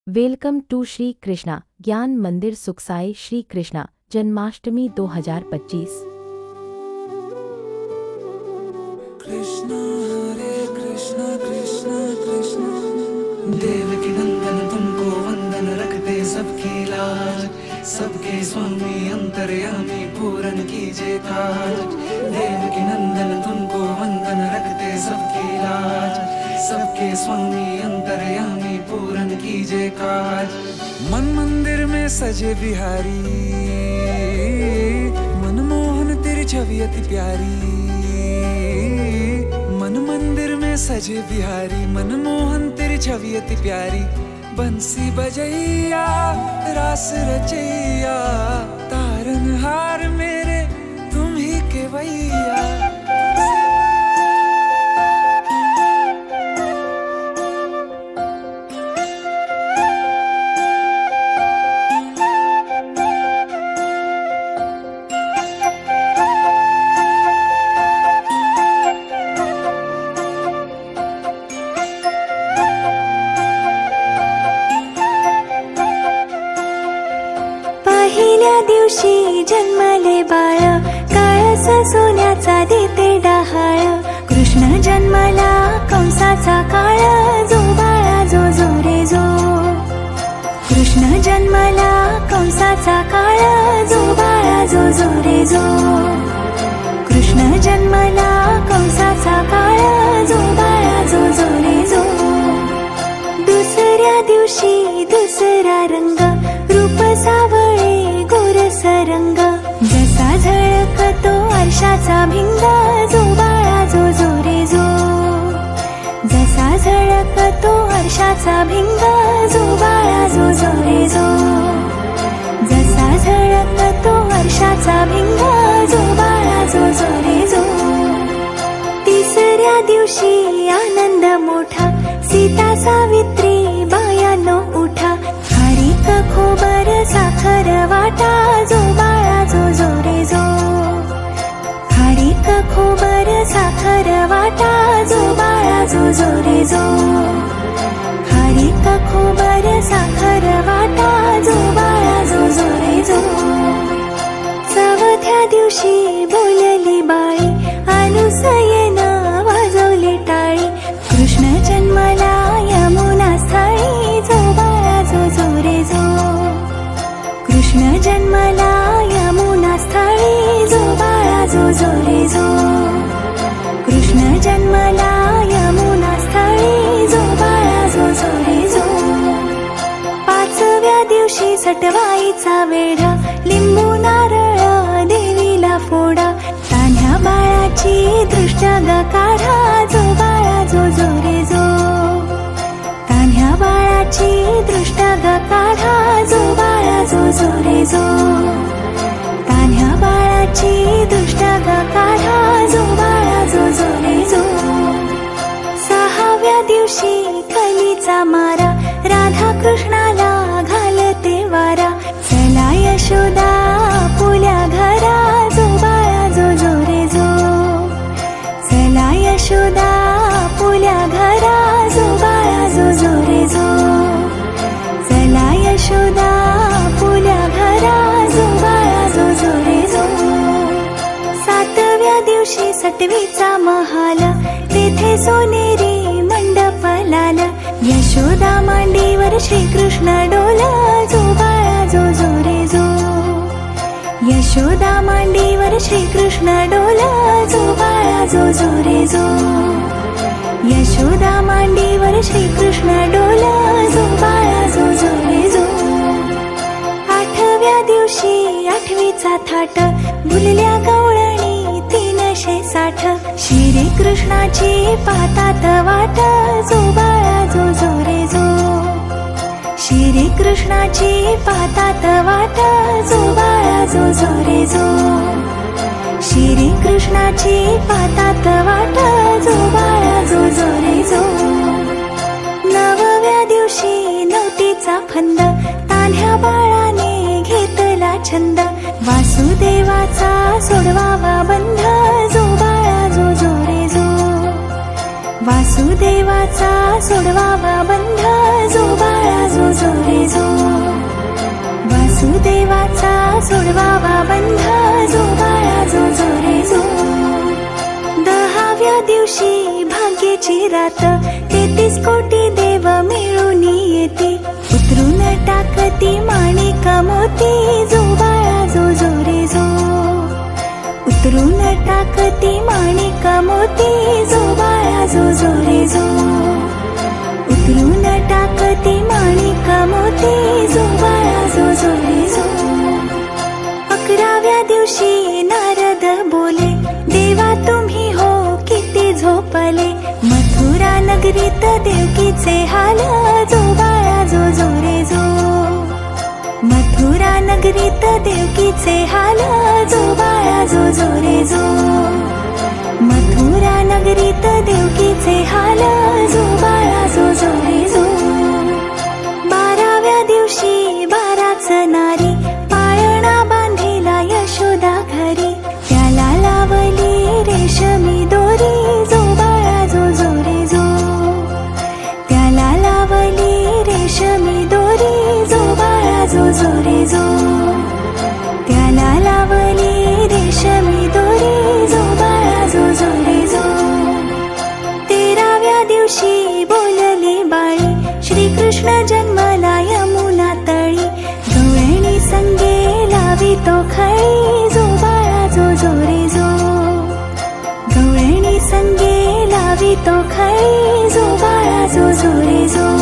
Welcome to Shri Krishna ज्ञान मंदिर सुखसाई श्री कृष्णा जन्माष्टमी 2025। कृष्णा हरे कृष्णा कृष्णा कृष्णा देवकी नंदन तुमको वंदन रखते सबकी लाज, सबके स्वामी अंतर्यामी पूरन कीजिए काज। देवकी नंदन तुमको वंदन रखते सबकी लाज, सबके स्वामी अंतर्यामी पूरन कीजिए काज। मन मंदिर में सजे बिहारी, मनमोहन तेरी छवि अति प्यारी। मन मंदिर में सजे बिहारी, मनमोहन तेरी छवि अति प्यारी। बंसी बजैया रास रचैया, तारनहार मेरे तुम ही केवैया। पहिल्या दिवशी जन्मले बाळ, काळस सोन्याचा देते डहाळ। कृष्ण जन्मला कंसाचा काळ, जो बाळा जो जो रे जो। कृष्ण जन्मला कंसाचा काळ, जो बाळा जो जो रे जो। कृष्ण जन्मला कंसाचा काळ, जो बाळा जो जो रे जो। दुसऱ्या दिवशी दुसरा रंग, रूप सावळे गोरस रंग। जसा झळकतो आरशाचा भिंग, जो बाळा जो जो रे जो। जसा झळकतो आरशाचा भिंग, जो बाळा जो जो रे जो। जसा झळकतो आरशाचा भिंग, जो बाळा जो जो रे जो। तिसऱ्या दिवशी आनंद मोठा, सीता सावित्री बायानो उठा। खारीक खोबर साखर वाटा, जो बाळा जो जो रे जो। खारीक खोबर साखर वाटा, जो बाळा जो जो रे जो। खारीक खोबर साखर वाटा, जो बाळा जो जो रे जो। चौथ्या दिवशी बोलली बाळी, अनुसयेनं वाजवली टाळी। कृष्ण जन्मला यमुना स्थळी, जो बाळा जो जो रे जो। कृष्ण जन्मला यमुना स्थळी, जो बाळा जो जो रे जो। कृष्ण जन्मला यमुना स्थळी, जो बाळा जो जो रे जो। पाचव्या दिवशी सटवाईचा वेढा, लिंबू नारळ देवीला फोडा। तान्ह्या बाळाची दृष्ट ग काढा, जो बाळा जो जो रे जो। तान्ह्या बाळाची दृष्ट ग काढा, जो बाळा जो जो रे जो। तान्ह्या बाळाची दृष्ट ग काढा, जो बाळा जो जो रे जो। सहाव्या दिवशी कलीचा मारा, राधा कृष्णाला घालते वारा। चला यशोदा आपुल्या घरा, जो बाळा जो जो रे जो। चला यशोदा आपुल्या घरा, जो बाळा जो जो रे जो। चला यशोदा आपुल्या घरा, जो बाळा जो जो रे जो। सातव्या दिवशी सटवीचा महाल, तेथे सोनेरी मंडप लाल। यशोदा मांडीवर श्रीकृष्ण डोल, जो बाळा जो जो रे जो। यशोदा मांडीवर श्रीकृष्ण डोल, जो बाळा जो जो रे जो। यशोदा मांडीवर श्रीकृष्ण डोल, जो बाळा जो जो रे जो। आठव्या दिवशी आठवीचा थाट, भुलल्या गवळणी 360। श्री कृष्णाची पाहतात वाट, जो बाळा जो जो रे जो। श्री कृष्णाची पाहतात वाट, जो बाळा जो जो रे जो। श्री कृष्णाची पाहतात वाट, जो बाळा जो जो रे जो। नवव्या दिवशी नवतीचा फंद, तान्ह्या बाळाने घेतला छंद। वासुदेवाचा सोडवावा बंध, जो बाळा जो जो रे जो। वासुदेवाचा सोडवावा बंध, जो बाळा जो जो रे जो. वासुदेवाचा सोडवावा बंध, जो बाळा जो जो रे जो. 10व्या दिवशी भाग्याची रात, 33 कोटी देव मिळून येती. उतरून टाकती माणिक मोती, जो बाळा जो जो रे जो. उतरून टाकती माणिक मोती, जो बाळा जो जो रे जो. उतरून टाकती माणिक मोती, जो बाळा जो जो रे जो. 11व्या दिवशी नारद बोले, देवा तुम्ही हो किती झोपले. मथुरा नगरीत देवकीचे हाल, जो बाळा जो जो रे जो. मथुरा नगरीत देवकीचे हाल, जो बाळा जो जो रे जो. मथुरा नगरीत देवकीचे हाल, जो बाळा जो जो रे जो. 12व्या दिवशी 12च नारी, पाळणा बांधिला यशोदा घरी. त्याला लावली रेशमी दोरी, जो बाळा जो जो रे जो. त्याला लावली रेशमी दोरी, जो बाळा जो जो रे जो. त्याला लावली रेशमी दोरी, जो बाळा जो जो रे जो. 13व्या दिवशी बोलली बाळी, श्रीकृष्ण जन्मला यमुना तळी. गवळणी संगे लावी तो खळी, जो बाळा जो जो रे जो. गवळणी संगे लावी तो खळी, जो बाळा जो जो रे जो.